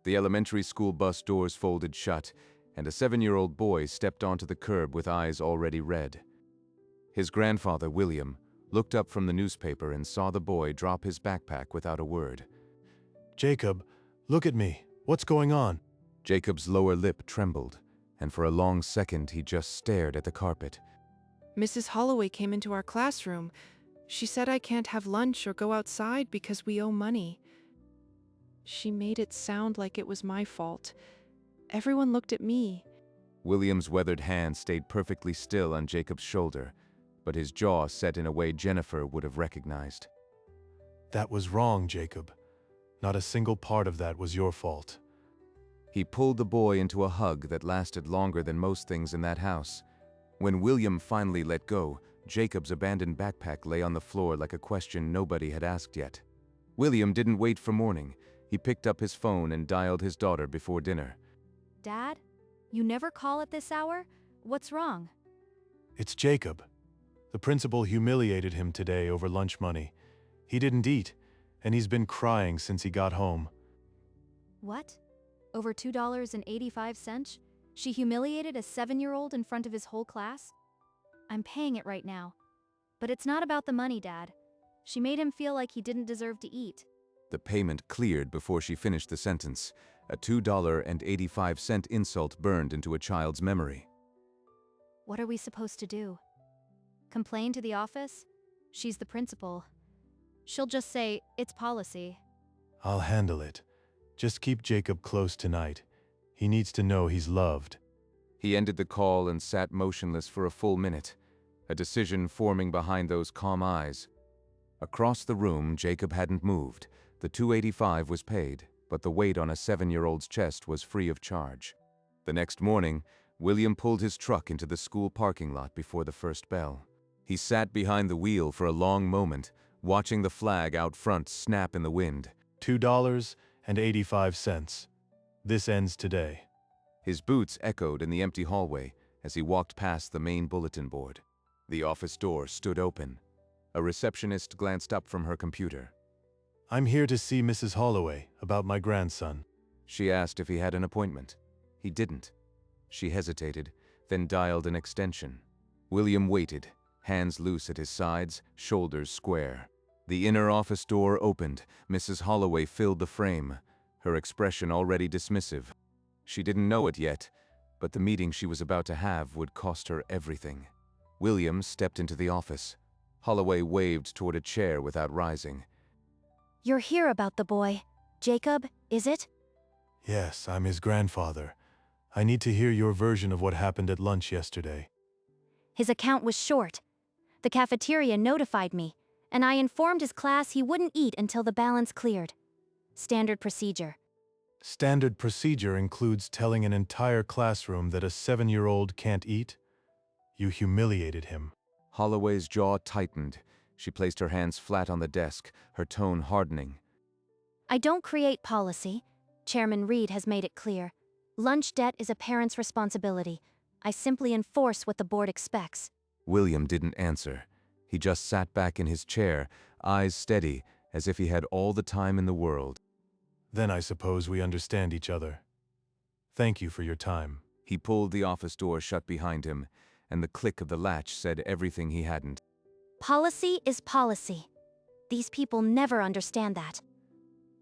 The elementary school bus doors folded shut, and a 7-year-old boy stepped onto the curb with eyes already red. His grandfather, William, looked up from the newspaper and saw the boy drop his backpack without a word. Jacob, look at me. What's going on? Jacob's lower lip trembled, and for a long second he just stared at the carpet. Mrs. Holloway came into our classroom. She said I can't have lunch or go outside because we owe money. She made it sound like it was my fault. Everyone looked at me. William's weathered hand stayed perfectly still on Jacob's shoulder, but his jaw set in a way Jennifer would have recognized. That was wrong, Jacob. Not a single part of that was your fault. He pulled the boy into a hug that lasted longer than most things in that house. When William finally let go, Jacob's abandoned backpack lay on the floor like a question nobody had asked yet. William didn't wait for morning. He picked up his phone and dialed his daughter before dinner. Dad? You never call at this hour? What's wrong? It's Jacob. The principal humiliated him today over lunch money. He didn't eat, and he's been crying since he got home. What? Over $2.85? She humiliated a 7-year-old in front of his whole class? I'm paying it right now. But it's not about the money, Dad. She made him feel like he didn't deserve to eat. The payment cleared before she finished the sentence. A $2.85 insult burned into a child's memory. What are we supposed to do? Complain to the office? She's the principal. She'll just say, it's policy. I'll handle it. Just keep Jacob close tonight. He needs to know he's loved. He ended the call and sat motionless for a full minute, a decision forming behind those calm eyes. Across the room, Jacob hadn't moved. The $2.85 was paid, but the weight on a 7-year-old's chest was free of charge. The next morning, William pulled his truck into the school parking lot before the first bell. He sat behind the wheel for a long moment, watching the flag out front snap in the wind. $2.85. This ends today. His boots echoed in the empty hallway as he walked past the main bulletin board. The office door stood open. A receptionist glanced up from her computer. I'm here to see Mrs. Holloway about my grandson. She asked if he had an appointment. He didn't. She hesitated, then dialed an extension. William waited, hands loose at his sides, shoulders square. The inner office door opened. Mrs. Holloway filled the frame, her expression already dismissive. She didn't know it yet, but the meeting she was about to have would cost her everything. William stepped into the office. Holloway waved toward a chair without rising. You're here about the boy. Jacob, is it? Yes, I'm his grandfather. I need to hear your version of what happened at lunch yesterday. His account was short. The cafeteria notified me, and I informed his class he wouldn't eat until the balance cleared. Standard procedure. Standard procedure includes telling an entire classroom that a 7-year-old can't eat? You humiliated him. Holloway's jaw tightened. She placed her hands flat on the desk, her tone hardening. I don't create policy. Chairman Reed has made it clear. Lunch debt is a parent's responsibility. I simply enforce what the board expects. William didn't answer. He just sat back in his chair, eyes steady, as if he had all the time in the world. Then I suppose we understand each other. Thank you for your time. He pulled the office door shut behind him, and the click of the latch said everything he hadn't. Policy is policy. These people never understand that.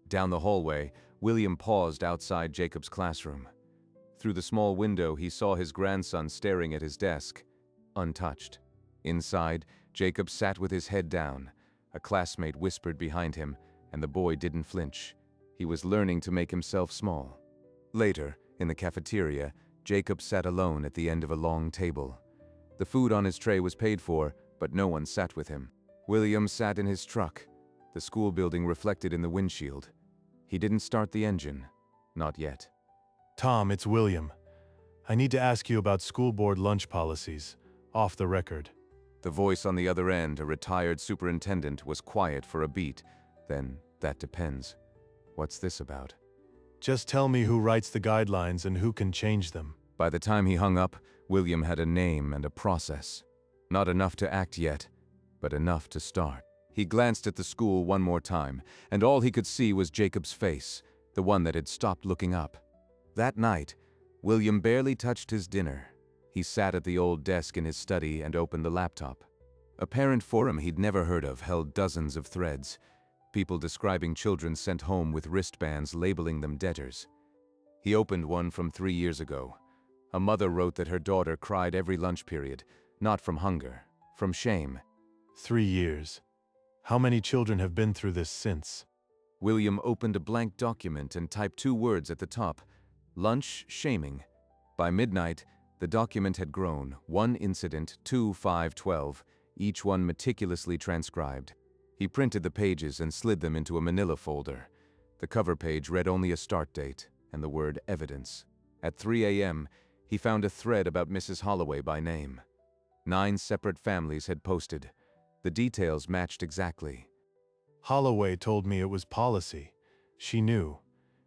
Down the hallway, William paused outside Jacob's classroom. Through the small window, he saw his grandson staring at his desk, untouched. Inside, Jacob sat with his head down. A classmate whispered behind him, and the boy didn't flinch. He was learning to make himself small. Later, in the cafeteria, Jacob sat alone at the end of a long table. The food on his tray was paid for, but no one sat with him. William sat in his truck. The school building reflected in the windshield. He didn't start the engine. Not yet. Tom, it's William. I need to ask you about school board lunch policies, off the record. The voice on the other end, a retired superintendent, was quiet for a beat. Then, that depends. What's this about? Just tell me who writes the guidelines and who can change them. By the time he hung up, William had a name and a process. Not enough to act yet, but enough to start. He glanced at the school one more time, and all he could see was Jacob's face, the one that had stopped looking up. That night, William barely touched his dinner. He sat at the old desk in his study and opened the laptop. A parent forum he'd never heard of held dozens of threads, people describing children sent home with wristbands labeling them debtors. He opened one from 3 years ago. A mother wrote that her daughter cried every lunch period, not from hunger, from shame. 3 years. How many children have been through this since? William opened a blank document and typed 2 words at the top: lunch shaming. By midnight, the document had grown: 1 incident, 2 5/12, each one meticulously transcribed. He printed the pages and slid them into a manila folder. The cover page read only a start date and the word evidence. At 3 a.m., he found a thread about Mrs. Holloway by name. 9 separate families had posted. The details matched exactly. Holloway told me it was policy. She knew.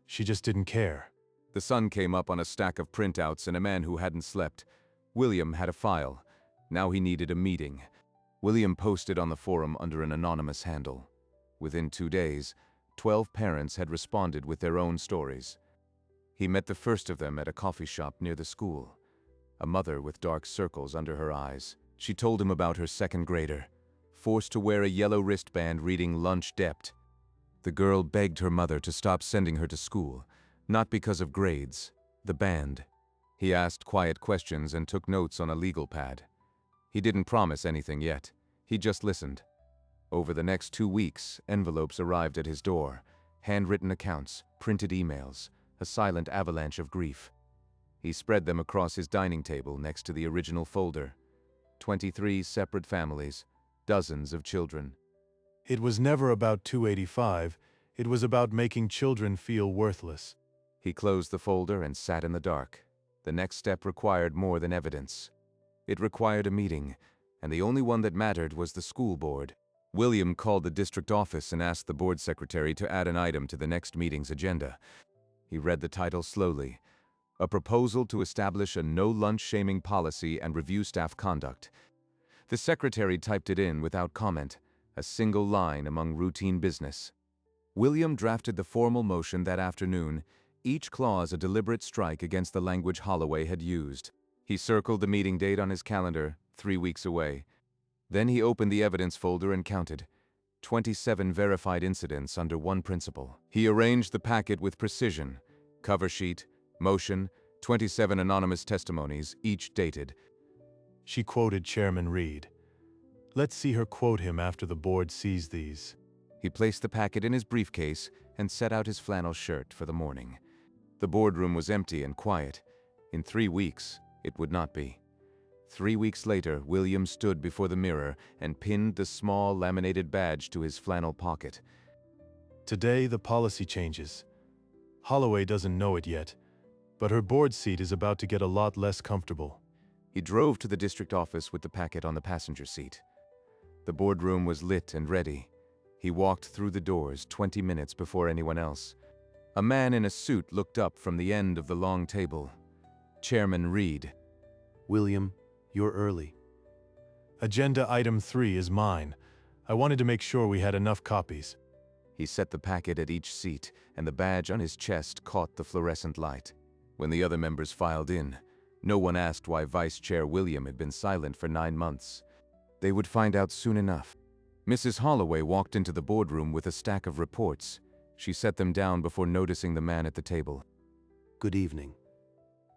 She just didn't care. The sun came up on a stack of printouts and a man who hadn't slept. William had a file. Now he needed a meeting. William posted on the forum under an anonymous handle. Within 2 days, 12 parents had responded with their own stories. He met the first of them at a coffee shop near the school. A mother with dark circles under her eyes. She told him about her second grader, forced to wear a yellow wristband reading lunch debt. The girl begged her mother to stop sending her to school, not because of grades, the band. He asked quiet questions and took notes on a legal pad. He didn't promise anything yet. He just listened. Over the next 2 weeks, envelopes arrived at his door, handwritten accounts, printed emails, a silent avalanche of grief. He spread them across his dining table next to the original folder. 23 separate families, dozens of children. It was never about 285. It was about making children feel worthless. He closed the folder and sat in the dark. The next step required more than evidence. It required a meeting, and the only one that mattered was the school board. William called the district office and asked the board secretary to add an item to the next meeting's agenda. He read the title slowly: A Proposal to Establish a No Lunch Shaming Policy and Review Staff Conduct. The secretary typed it in without comment, a single line among routine business. William drafted the formal motion that afternoon, each clause a deliberate strike against the language Holloway had used. He circled the meeting date on his calendar, 3 weeks away. Then he opened the evidence folder and counted 27 verified incidents under one principle. He arranged the packet with precision: cover sheet, motion, 27 anonymous testimonies, each dated. She quoted Chairman Reed. Let's see her quote him after the board sees these. He placed the packet in his briefcase and set out his flannel shirt for the morning. The boardroom was empty and quiet. In 3 weeks, it would not be. 3 weeks later, William stood before the mirror and pinned the small laminated badge to his flannel pocket. Today, the policy changes. Holloway doesn't know it yet, but her board seat is about to get a lot less comfortable. He drove to the district office with the packet on the passenger seat. The boardroom was lit and ready. He walked through the doors 20 minutes before anyone else. A man in a suit looked up from the end of the long table. Chairman Reed. William, you're early. Agenda item 3 is mine. I wanted to make sure we had enough copies. He set the packet at each seat, and the badge on his chest caught the fluorescent light. When the other members filed in, no one asked why Vice Chair William had been silent for 9 months. They would find out soon enough. Mrs. Holloway walked into the boardroom with a stack of reports. She set them down before noticing the man at the table. Good evening.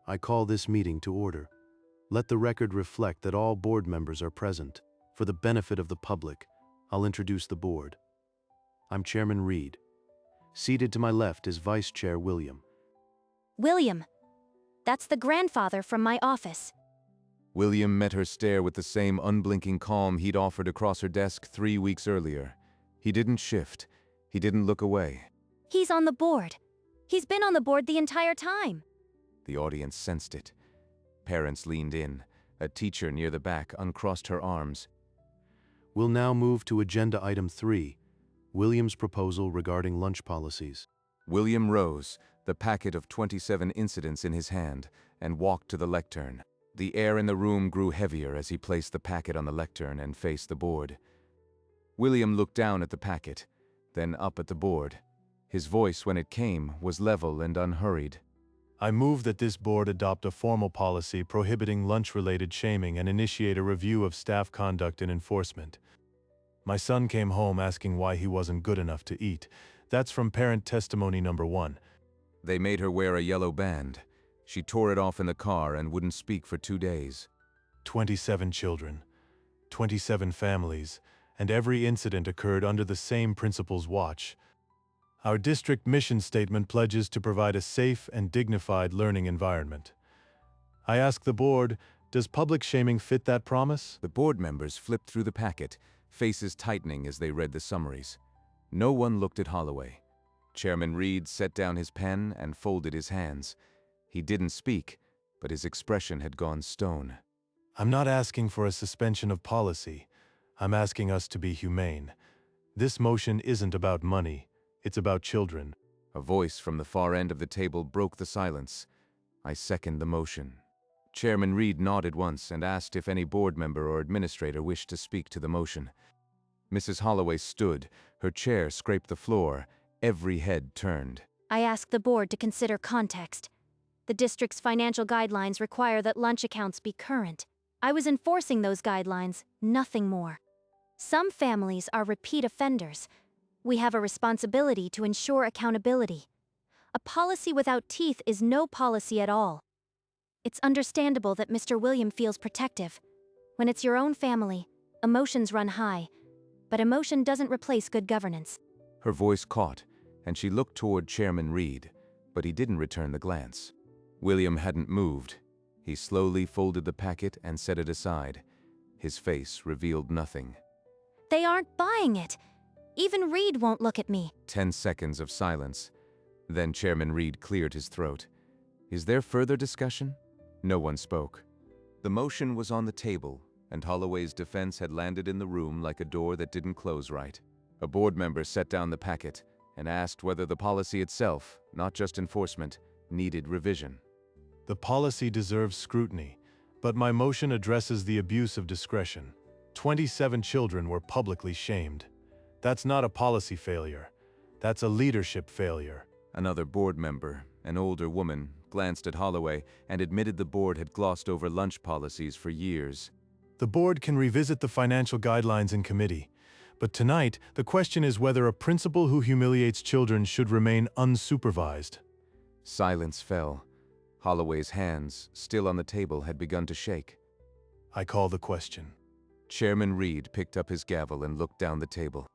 I call this meeting to order. Let the record reflect that all board members are present. For the benefit of the public, I'll introduce the board. I'm Chairman Reed. Seated to my left is Vice Chair William. William, that's the grandfather from my office. William met her stare with the same unblinking calm he'd offered across her desk 3 weeks earlier. He didn't shift. He didn't look away. He's on the board. He's been on the board the entire time. The audience sensed it. Parents leaned in. A teacher near the back uncrossed her arms. We'll now move to agenda item 3, William's proposal regarding lunch policies. William rose, the packet of 27 incidents in his hand, and walked to the lectern. The air in the room grew heavier as he placed the packet on the lectern and faced the board. William looked down at the packet, then up at the board. His voice, when it came, was level and unhurried. I move that this board adopt a formal policy prohibiting lunch-related shaming and initiate a review of staff conduct and enforcement. My son came home asking why he wasn't good enough to eat. That's from parent testimony number 1. They made her wear a yellow band. She tore it off in the car and wouldn't speak for 2 days. 27 children, 27 families, and every incident occurred under the same principal's watch. Our district mission statement pledges to provide a safe and dignified learning environment. I ask the board, does public shaming fit that promise? The board members flipped through the packet, faces tightening as they read the summaries. No one looked at Holloway. Chairman Reed set down his pen and folded his hands. He didn't speak, but his expression had gone stone. I'm not asking for a suspension of policy. I'm asking us to be humane. This motion isn't about money. It's about children. A voice from the far end of the table broke the silence. I second the motion. Chairman Reed nodded once and asked if any board member or administrator wished to speak to the motion. Mrs. Holloway stood. Her chair scraped the floor. Every head turned. I ask the board to consider context. The district's financial guidelines require that lunch accounts be current. I was enforcing those guidelines, nothing more. Some families are repeat offenders. We have a responsibility to ensure accountability. A policy without teeth is no policy at all. It's understandable that Mr. William feels protective. When it's your own family, emotions run high, but emotion doesn't replace good governance. Her voice caught, and she looked toward Chairman Reed, but he didn't return the glance. William hadn't moved. He slowly folded the packet and set it aside. His face revealed nothing. They aren't buying it. Even Reed won't look at me. 10 seconds of silence. Then Chairman Reed cleared his throat. Is there further discussion? No one spoke. The motion was on the table, and Holloway's defense had landed in the room like a door that didn't close right. A board member set down the packet and asked whether the policy itself, not just enforcement, needed revision. The policy deserves scrutiny, but my motion addresses the abuse of discretion. 27 children were publicly shamed. That's not a policy failure. That's a leadership failure. Another board member, an older woman, glanced at Holloway and admitted the board had glossed over lunch policies for years. The board can revisit the financial guidelines in committee, but tonight the question is whether a principal who humiliates children should remain unsupervised. Silence fell. Holloway's hands, still on the table, had begun to shake. I call the question. Chairman Reed picked up his gavel and looked down the table.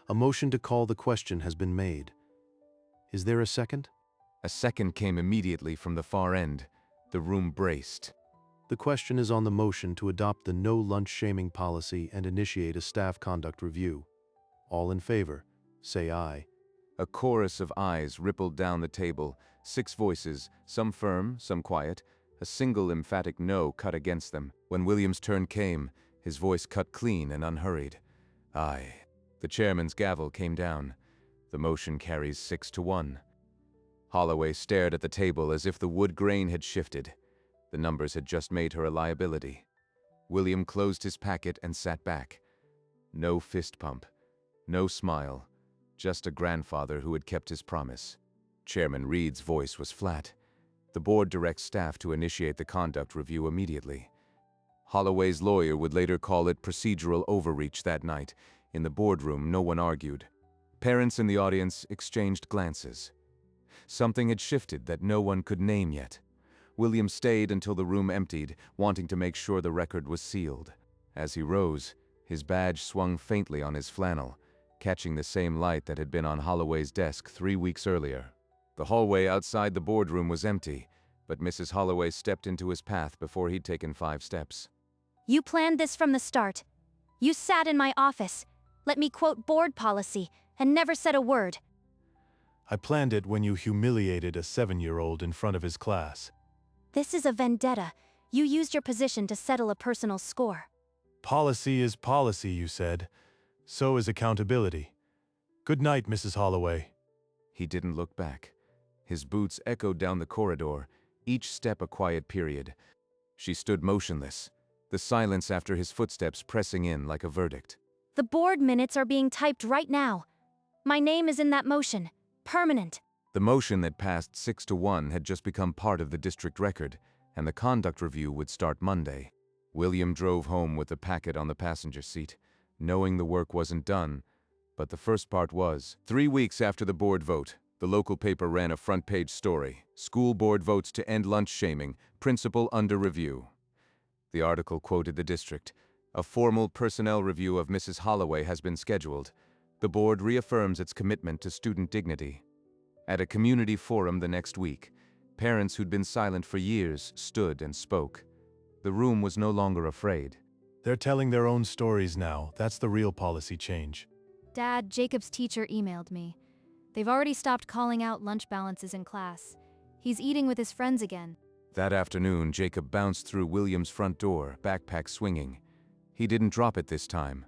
A motion to call the question has been made. Is there a second? A second came immediately from the far end. The room braced. The question is on the motion to adopt the no lunch shaming policy and initiate a staff conduct review. All in favor, say aye. A chorus of ayes rippled down the table, 6 voices, some firm, some quiet. A single emphatic no cut against them. When William's turn came, his voice cut clean and unhurried. Aye. The chairman's gavel came down. The motion carries 6-1. Holloway stared at the table as if the wood grain had shifted. The numbers had just made her a liability. William closed his packet and sat back. No fist pump. No smile. Just a grandfather who had kept his promise. Chairman Reed's voice was flat. The board directs staff to initiate the conduct review immediately. Holloway's lawyer would later call it procedural overreach that night. In the boardroom, no one argued. Parents in the audience exchanged glances. Something had shifted that no one could name yet. William stayed until the room emptied, wanting to make sure the record was sealed. As he rose, his badge swung faintly on his flannel, catching the same light that had been on Holloway's desk 3 weeks earlier. The hallway outside the boardroom was empty, but Mrs. Holloway stepped into his path before he'd taken 5 steps. You planned this from the start. You sat in my office, let me quote board policy, and never said a word. I planned it when you humiliated a 7-year-old in front of his class. This is a vendetta. You used your position to settle a personal score. Policy is policy, you said. So is accountability. Good night, Mrs. Holloway. He didn't look back. His boots echoed down the corridor, each step a quiet period. She stood motionless, the silence after his footsteps pressing in like a verdict. The board minutes are being typed right now. My name is in that motion. Permanent. The motion that passed 6-1 had just become part of the district record, and the conduct review would start Monday. William drove home with the packet on the passenger seat, knowing the work wasn't done, but the first part was. 3 weeks after the board vote, the local paper ran a front-page story. School board votes to end lunch shaming, principal under review. The article quoted the district. A formal personnel review of Mrs. Holloway has been scheduled. The board reaffirms its commitment to student dignity. At a community forum the next week, parents who'd been silent for years stood and spoke. The room was no longer afraid. They're telling their own stories now. That's the real policy change. Dad, Jacob's teacher emailed me. They've already stopped calling out lunch balances in class. He's eating with his friends again. That afternoon, Jacob bounced through William's front door, backpack swinging. He didn't drop it this time.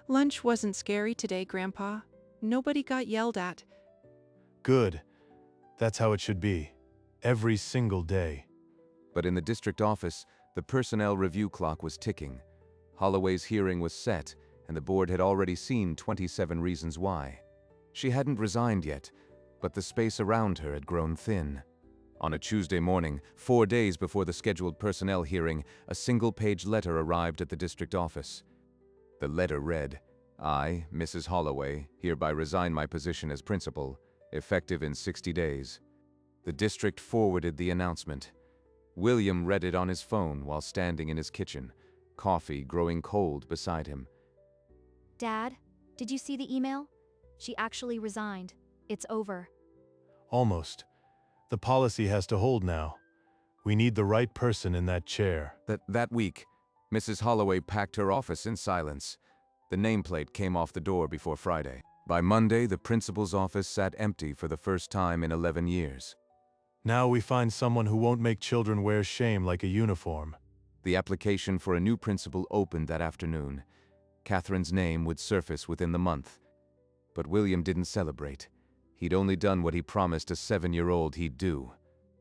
Lunch wasn't scary today, Grandpa. Nobody got yelled at. Good. That's how it should be. Every single day. But in the district office, the personnel review clock was ticking. Holloway's hearing was set, and the board had already seen 27 reasons why. She hadn't resigned yet, but the space around her had grown thin. On a Tuesday morning, 4 days before the scheduled personnel hearing, a single-page letter arrived at the district office. The letter read, "I, Mrs. Holloway, hereby resign my position as principal, effective in 60 days. The district forwarded the announcement. William read it on his phone while standing in his kitchen, coffee growing cold beside him. Dad, did you see the email? She actually resigned. It's over. Almost. The policy has to hold now. We need the right person in that chair. That week, Mrs. Holloway packed her office in silence. The nameplate came off the door before Friday. By Monday, the principal's office sat empty for the first time in 11 years. Now we find someone who won't make children wear shame like a uniform. The application for a new principal opened that afternoon. Catherine's name would surface within the month. But William didn't celebrate. He'd only done what he promised a 7-year-old he'd do.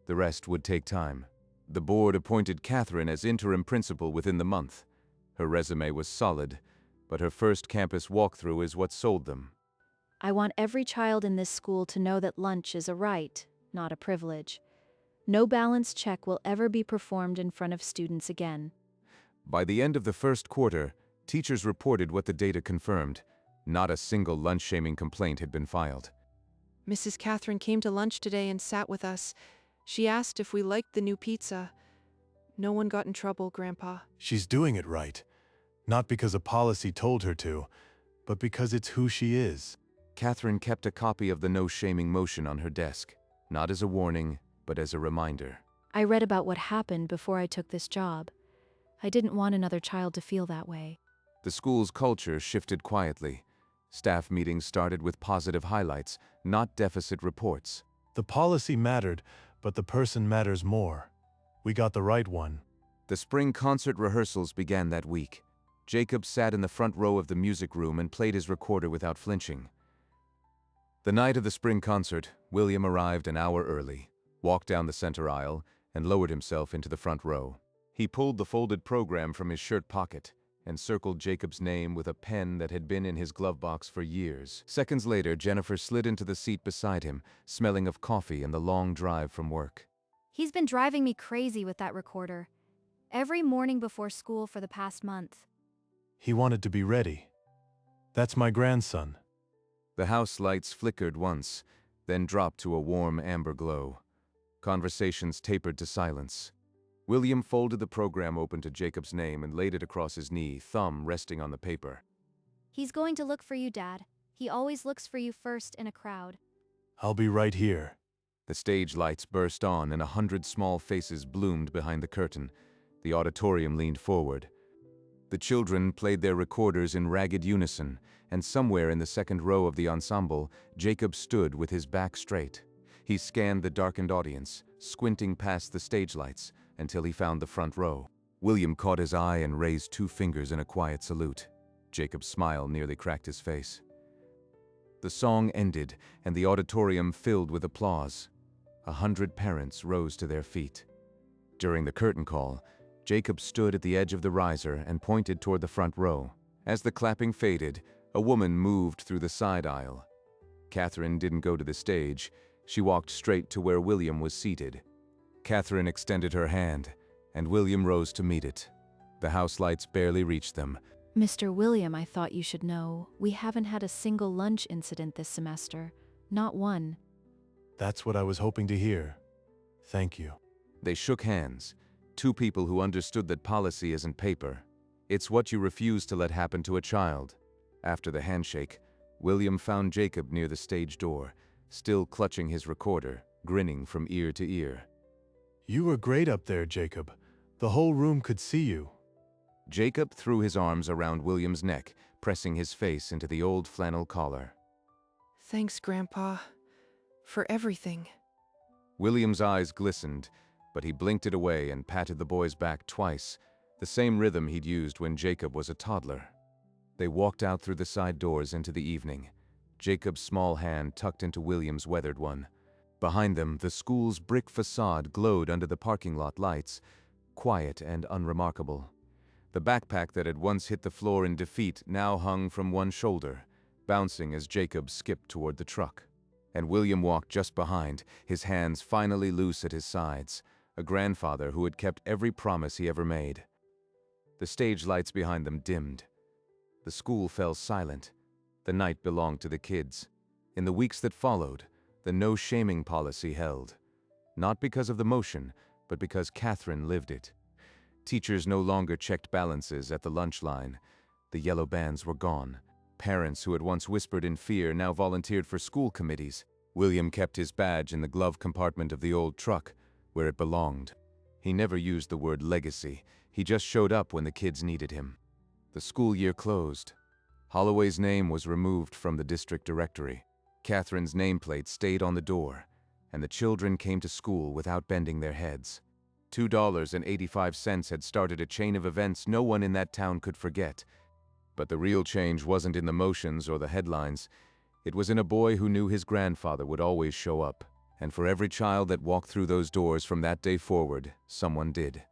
The rest would take time. The board appointed Catherine as interim principal within the month. Her resume was solid, but her first campus walkthrough is what sold them. I want every child in this school to know that lunch is a right, not a privilege. No balance check will ever be performed in front of students again. By the end of the first quarter, teachers reported what the data confirmed. Not a single lunch-shaming complaint had been filed. Mrs. Catherine came to lunch today and sat with us. She asked if we liked the new pizza. No one got in trouble, Grandpa. She's doing it right. Not because a policy told her to, but because it's who she is. Catherine kept a copy of the no-shaming motion on her desk, not as a warning, but as a reminder. I read about what happened before I took this job. I didn't want another child to feel that way. The school's culture shifted quietly. Staff meetings started with positive highlights, not deficit reports. The policy mattered, but the person matters more. We got the right one. The spring concert rehearsals began that week. Jacob sat in the front row of the music room and played his recorder without flinching. The night of the spring concert, William arrived an hour early, walked down the center aisle, and lowered himself into the front row. He pulled the folded program from his shirt pocket and circled Jacob's name with a pen that had been in his glove box for years. Seconds later, Jennifer slid into the seat beside him, smelling of coffee and the long drive from work. He's been driving me crazy with that recorder. Every morning before school for the past month. He wanted to be ready. That's my grandson. The house lights flickered once, then dropped to a warm amber glow. Conversations tapered to silence. William folded the program open to Jacob's name and laid it across his knee, thumb resting on the paper. He's going to look for you, Dad. He always looks for you first in a crowd. I'll be right here. The stage lights burst on and 100 small faces bloomed behind the curtain. The auditorium leaned forward. The children played their recorders in ragged unison, and somewhere in the second row of the ensemble, Jacob stood with his back straight. He scanned the darkened audience, squinting past the stage lights, until he found the front row. William caught his eye and raised 2 fingers in a quiet salute. Jacob's smile nearly cracked his face. The song ended, and the auditorium filled with applause. 100 parents rose to their feet. During the curtain call, Jacob stood at the edge of the riser and pointed toward the front row. As the clapping faded, a woman moved through the side aisle. Catherine didn't go to the stage. She walked straight to where William was seated. Catherine extended her hand, and William rose to meet it. The house lights barely reached them. Mr. William, I thought you should know, we haven't had a single lunch incident this semester. Not one. That's what I was hoping to hear. Thank you. They shook hands. Two people who understood that policy isn't paper. It's what you refuse to let happen to a child. After the handshake, William found Jacob near the stage door, still clutching his recorder, grinning from ear to ear. You were great up there, Jacob. The whole room could see you. Jacob threw his arms around William's neck, pressing his face into the old flannel collar. Thanks, Grandpa, for everything. William's eyes glistened, but he blinked it away and patted the boy's back twice, the same rhythm he'd used when Jacob was a toddler. They walked out through the side doors into the evening, Jacob's small hand tucked into William's weathered one. Behind them, the school's brick facade glowed under the parking lot lights, quiet and unremarkable. The backpack that had once hit the floor in defeat now hung from one shoulder, bouncing as Jacob skipped toward the truck. And William walked just behind, his hands finally loose at his sides, a grandfather who had kept every promise he ever made. The stage lights behind them dimmed. The school fell silent. The night belonged to the kids. In the weeks that followed, the no shaming policy held. Not because of the motion, but because Catherine lived it. Teachers no longer checked balances at the lunch line. The yellow bands were gone. Parents who had once whispered in fear now volunteered for school committees. William kept his badge in the glove compartment of the old truck, where it belonged. He never used the word legacy. He just showed up when the kids needed him. The school year closed. Holloway's name was removed from the district directory. Catherine's nameplate stayed on the door, and the children came to school without bending their heads. $2.85 had started a chain of events no one in that town could forget. But the real change wasn't in the motions or the headlines. It was in a boy who knew his grandfather would always show up. And for every child that walked through those doors from that day forward, someone did.